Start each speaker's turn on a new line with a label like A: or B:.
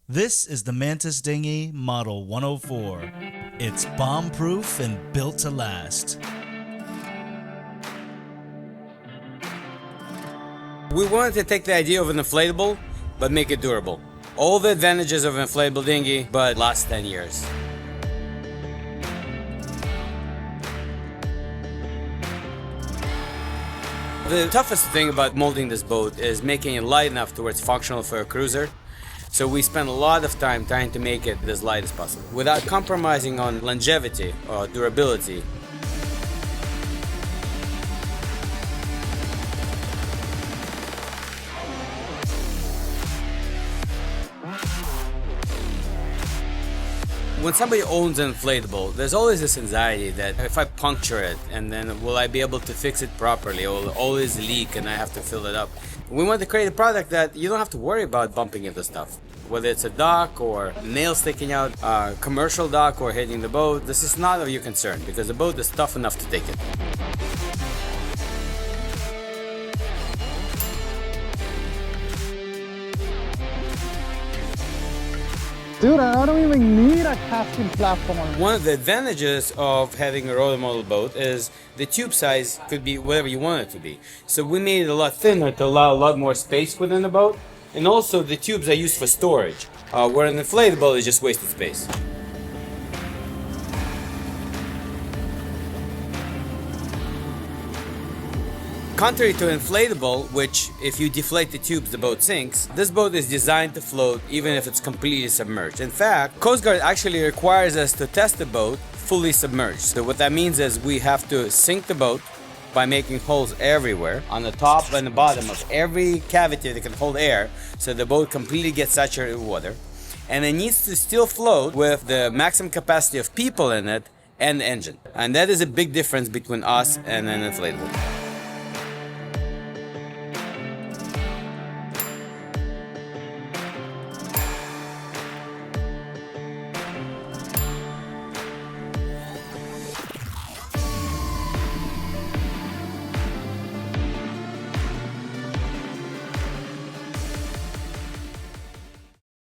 A: This is the Mantus Dinghy Model 104. It's bomb-proof and built to last.
B: We wanted to take the idea of an inflatable, but make it durable. All the advantages of an inflatable dinghy, but last 10 years. The toughest thing about molding this boat is making it light enough to where it's functional for a cruiser. So we spend a lot of time trying to make it as light as possible, without compromising on longevity or durability. When somebody owns an inflatable, there's always this anxiety that if I puncture it, and then will I be able to fix it properly, or will it always leak and I have to fill it up. We want to create a product that you don't have to worry about bumping into stuff. Whether it's a dock or nails sticking out, commercial dock or hitting the boat, this is not of your concern because the boat is tough enough to take it.
C: Dude, I don't even need a casting platform.
B: One of the advantages of having a rotomolded boat is the tube size could be whatever you want it to be. So we made it a lot thinner to allow a lot more space within the boat. And also the tubes are used for storage, where an inflatable is just wasted space. Contrary to an inflatable, which if you deflate the tubes the boat sinks, this boat is designed to float even if it's completely submerged. In fact, Coast Guard actually requires us to test the boat fully submerged. So what that means is we have to sink the boat by making holes everywhere on the top and the bottom of every cavity that can hold air, so the boat completely gets saturated with water. And it needs to still float with the maximum capacity of people in it and the engine. And that is a big difference between us and an inflatable.